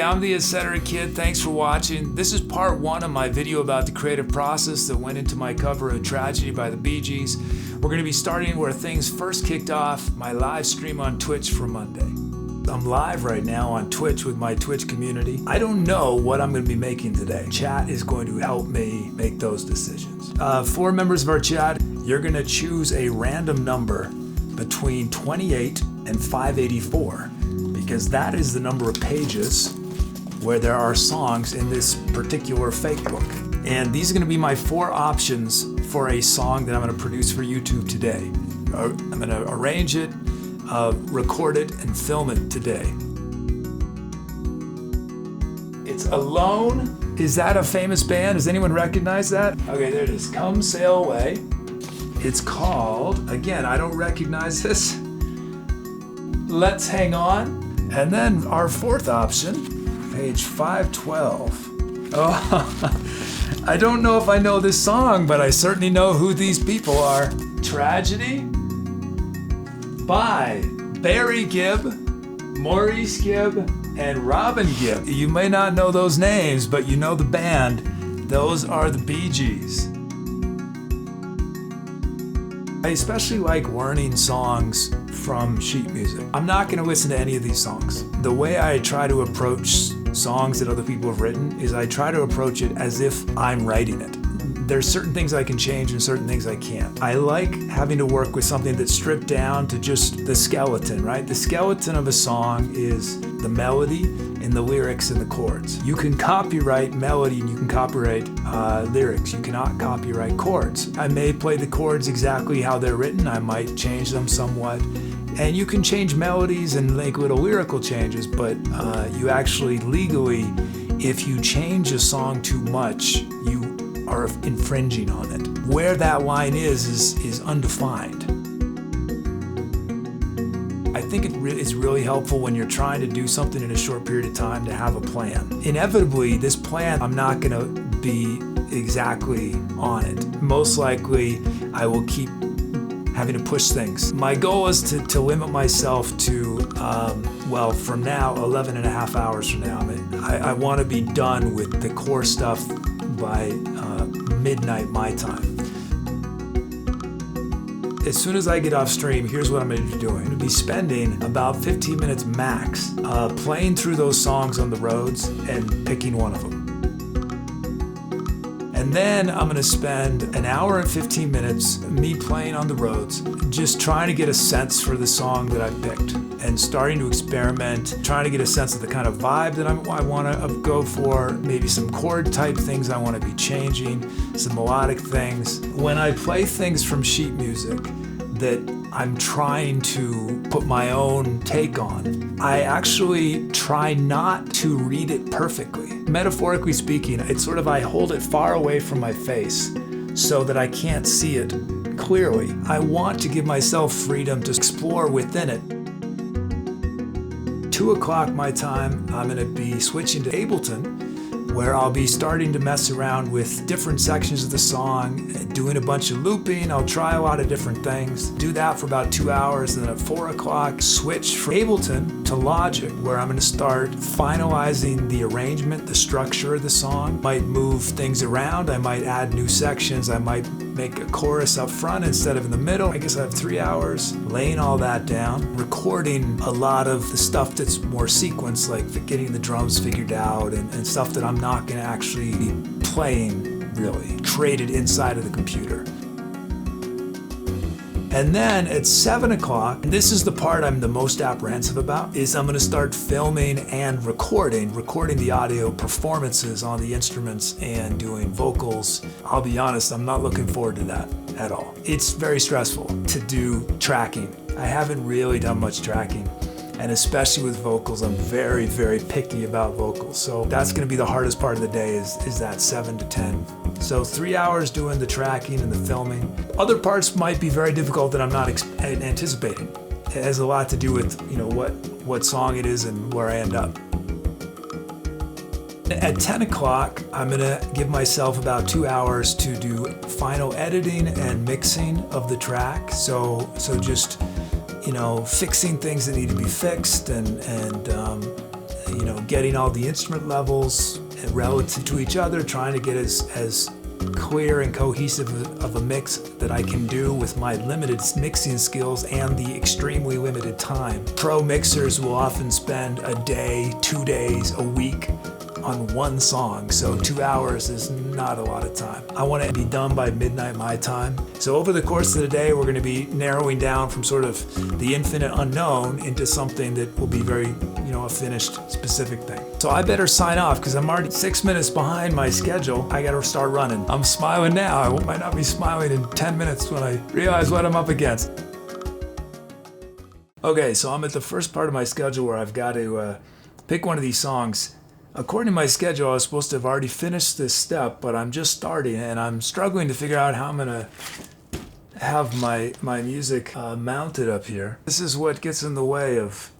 I'm the Etc. Kid. Thanks for watching. This is part 1 of my video about the creative process that went into my cover of Tragedy by the Bee Gees. We're going to be starting where things first kicked off, my live stream on Twitch for Monday. I'm live right now on Twitch with my Twitch community. I don't know what I'm going to be making today. Chat is going to help me make those decisions. 4 members of our chat, you're going to choose a random number between 28 and 584. Because that is the number of pages where there are songs in this particular fake book. And these are going to be my 4 options for a song that I'm going to produce for YouTube today. I'm going to arrange it, record it, and film it today. It's Alone. Is that a famous band? Does anyone recognize that? Okay, there it is. Come Sail Away. It's called, again, I don't recognize this. Let's Hang On. And then our 4th option, page 512. Oh, I don't know if I know this song, but I certainly know who these people are. Tragedy by Barry Gibb, Maurice Gibb, and Robin Gibb. You may not know those names, but you know the band. Those are the Bee Gees. I especially like learning songs from sheet music. I'm not going to listen to any of these songs. The way I try to approach songs that other people have written is I try to approach it as if I'm writing it. There's certain things I can change and certain things I can't. I like having to work with something that's stripped down to just the skeleton, right? The skeleton of a song is the melody and the lyrics and the chords. You can copyright melody and you can copyright lyrics. You cannot copyright chords. I may play the chords exactly how they're written. I might change them somewhat. And you can change melodies and make little lyrical changes, but you actually legally, if you change a song too much, you are infringing on it. Where that line is undefined. I think it's really helpful when you're trying to do something in a short period of time to have a plan. Inevitably, this plan, I'm not going to be exactly on it. Most likely, I will keep having to push things. My goal is to limit myself to, from now, 11 and a half hours from now. I want to be done with the core stuff by midnight my time. As soon as I get off stream, here's what I'm going to be doing. I'm going to be spending about 15 minutes max playing through those songs on the roads and picking one of them. And then I'm going to spend an hour and 15 minutes me playing on the roads, just trying to get a sense for the song that I picked and starting to experiment, trying to get a sense of the kind of vibe that I want to go for, maybe some chord type things I want to be changing, some melodic things. When I play things from sheet music that I'm trying to put my own take on, I actually try not to read it perfectly. Metaphorically speaking, it's sort of I hold it far away from my face so that I can't see it clearly. I want to give myself freedom to explore within it. 2 o'clock my time, I'm going to be switching to Ableton, where I'll be starting to mess around with different sections of the song, doing a bunch of looping. I'll try a lot of different things, do that for about 2 hours, and then at 4 o'clock, switch from Ableton to Logic, where I'm going to start finalizing the arrangement, the structure of the song. Might move things around, I might add new sections, I might make a chorus up front instead of in the middle. I guess I have 3 hours laying all that down, recording a lot of the stuff that's more sequenced, like getting the drums figured out and stuff that I'm not going to actually be playing, really, created inside of the computer. And then at 7 o'clock, and this is the part I'm the most apprehensive about, is I'm going to start filming and recording the audio performances on the instruments and doing vocals. I'll be honest, I'm not looking forward to that at all. It's very stressful to do tracking. I haven't really done much tracking. And especially with vocals, I'm very, very picky about vocals. So that's going to be the hardest part of the day is that 7 to 10. So 3 hours doing the tracking and the filming. Other parts might be very difficult that I'm not anticipating. It has a lot to do with, what song it is and where I end up. At 10 o'clock, I'm going to give myself about 2 hours to do final editing and mixing of the track. So just fixing things that need to be fixed and getting all the instrument levels relative to each other, trying to get as clear and cohesive of a mix that I can do with my limited mixing skills and the extremely limited time. Pro mixers will often spend a day, 2 days, a week on one song, so 2 hours is not a lot of time. I want it to be done by midnight my time. So over the course of the day, we're going to be narrowing down from sort of the infinite unknown into something that will be very, a finished specific thing. So I better sign off because I'm already 6 minutes behind my schedule. I got to start running. I'm smiling now. I might not be smiling in 10 minutes when I realize what I'm up against. Okay, so I'm at the first part of my schedule where I've got to pick one of these songs. According to my schedule, I was supposed to have already finished this step, but I'm just starting and I'm struggling to figure out how I'm gonna have my music mounted up here. This is what gets in the way of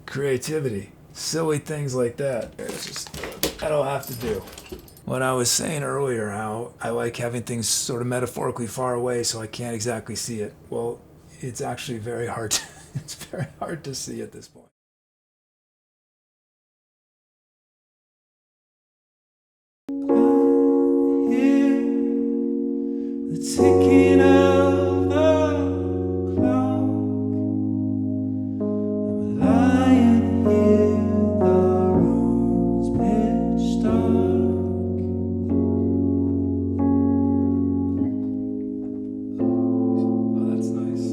creativity. Silly things like that. That'll have to do. When I was saying earlier how I like having things sort of metaphorically far away so I can't exactly see it. Well, it's actually very hard. It's very hard to see at this point. The ticking of the clock. I'm lying here, the room's pitch dark. Oh, that's nice.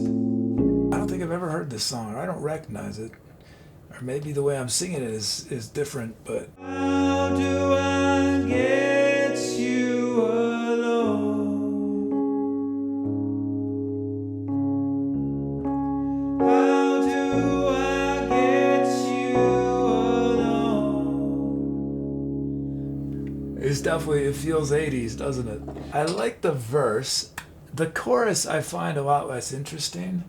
I don't think I've ever heard this song, or I don't recognize it. Or maybe the way I'm singing it is different, but... How do I get you alone? How do I get you alone? It's definitely, it feels 80s, doesn't it? I like the verse. The chorus I find a lot less interesting.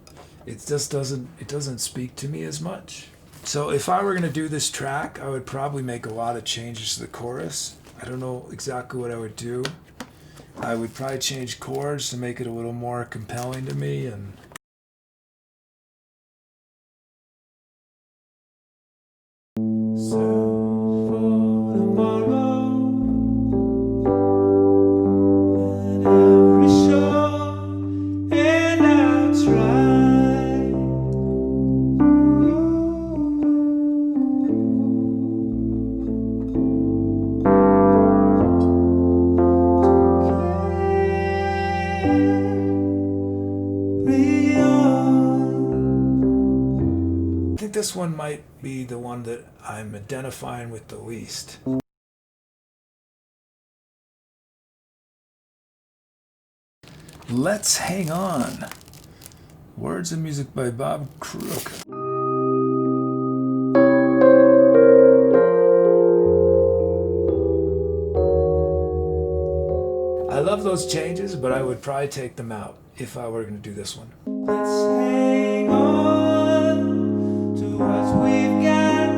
It just doesn't speak to me as much. So if I were going to do this track, I would probably make a lot of changes to the chorus. I don't know exactly what I would do. I would probably change chords to make it a little more compelling to me, and this one might be the one that I'm identifying with the least. Let's Hang On. Words and music by Bob Crook. I love those changes, but I would probably take them out if I were going to do this one. Let's hang on to what we've got.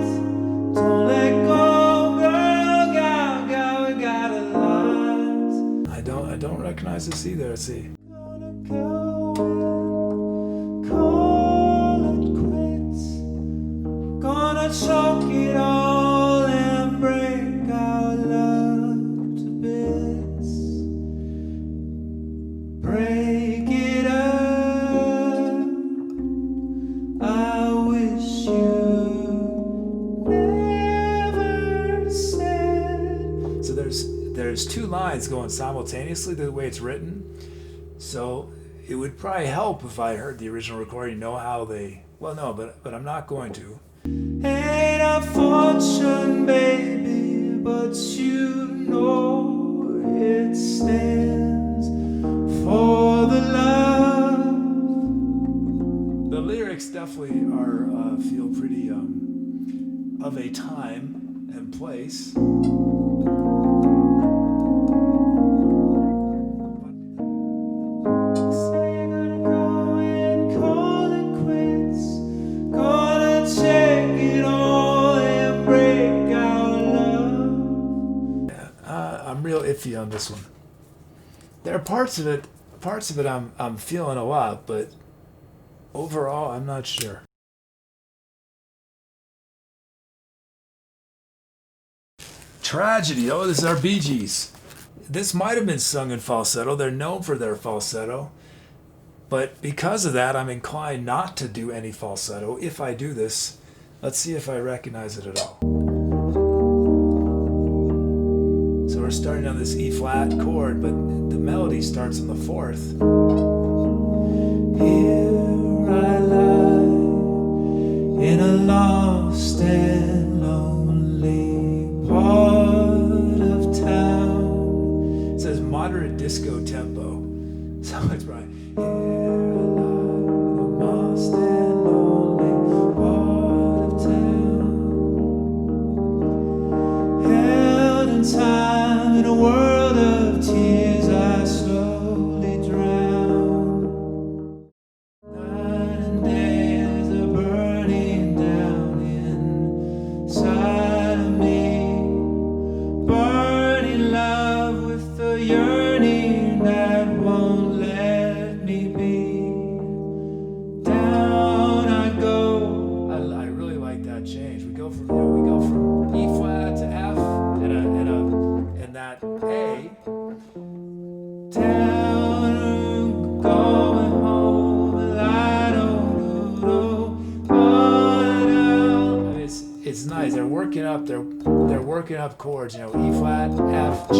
Don't let go, girl, we got a lot. I don't recognize this either. Let's see. Gonna go and call it quits. Gonna choke it all and break our love to bits. Break it up. I wish you never said. So there's two lines going simultaneously the way it's written. So it would probably help if I heard the original recording, know how they... Well, no, but I'm not going to. Ain't a fortune, baby, but you know it stands for the love. The lyrics definitely are feel pretty of a time and place. I'm real iffy on this one. There are parts of it I'm feeling a lot, but overall I'm not sure. Tragedy. Oh, this is our Bee Gees. This might have been sung in falsetto. They're known for their falsetto. But because of that, I'm inclined not to do any falsetto. If I do this, let's see if I recognize it at all. So we're starting on this E flat chord, but the melody starts on the fourth. Here I lie in a lost and lonely part of town. It says moderate disco tempo. So it's right. Here I lie in a lost and lonely part of town. Held in time in a world of tears, I slowly drown. Night and day as a burning down inside of me. Burning love with a yearning that won't let me be. Down I go. I really like that change. We go from E flat to F and that A. Down, going home, and I don't know what else. I mean, it's nice. They're working up chords. E flat, F, G.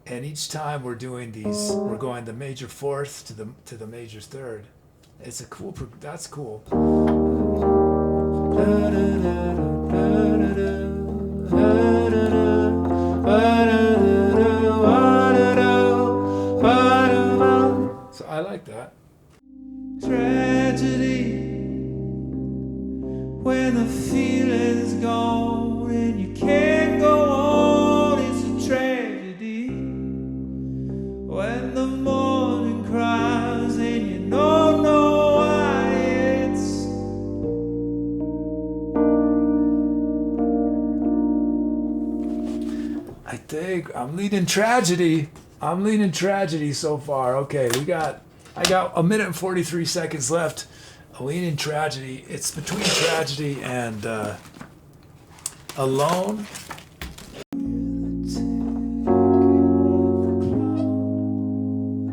And each time we're doing these, we're going the major fourth to the major third. It's a cool. That's cool. So I like that. Tragedy when the feeling's gone and you can't go on. It's a tragedy when the morning cries and you don't know why. It's I think I'm leading tragedy. So far. Okay, I got a minute and 43 seconds left. A leaning tragedy. It's between tragedy and alone.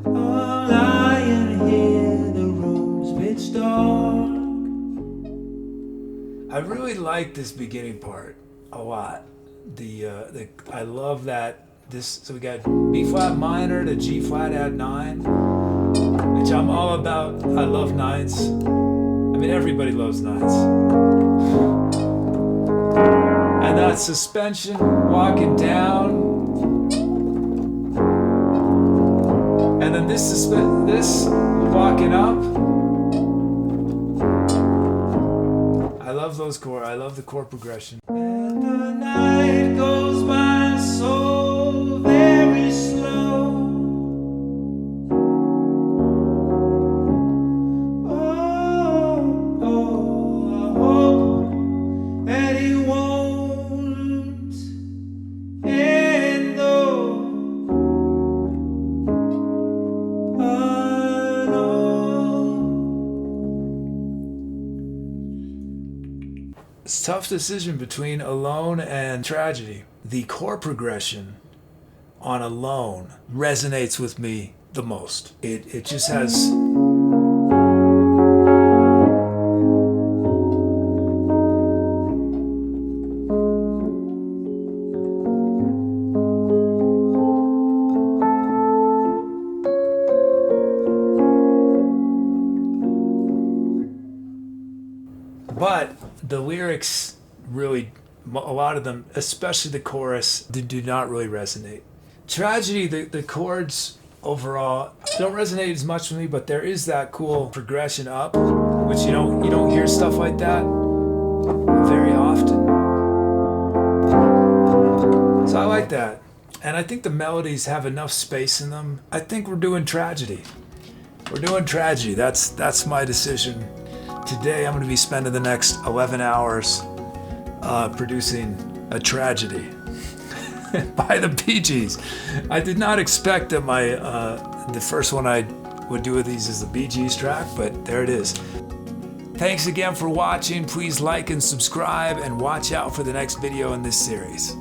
I'm lying here, the room's pitch dark. I really like this beginning part a lot. I love that. So we got B flat minor to G flat add 9, which I'm all about. I love nines. I mean, everybody loves nines. And that suspension, walking down, and then this walking up. I love those chords. I love the chord progression. And the night goes by so very slow. Oh, I hope that he won't end though. It's a tough decision between Alone and Tragedy. The chord progression on Alone resonates with me the most. It just has... But the lyrics really, a lot of them, especially the chorus, do not really resonate. Tragedy, the chords overall don't resonate as much with me, but there is that cool progression up, which you don't hear stuff like that very often. So I like that. And I think the melodies have enough space in them. I think we're doing Tragedy. We're doing Tragedy. That's my decision. Today I'm going to be spending the next 11 hours producing a Tragedy by the Bee Gees. I did not expect that the first one I would do with these is the Bee Gees track, but there it is. Thanks again for watching. Please like and subscribe and watch out for the next video in this series.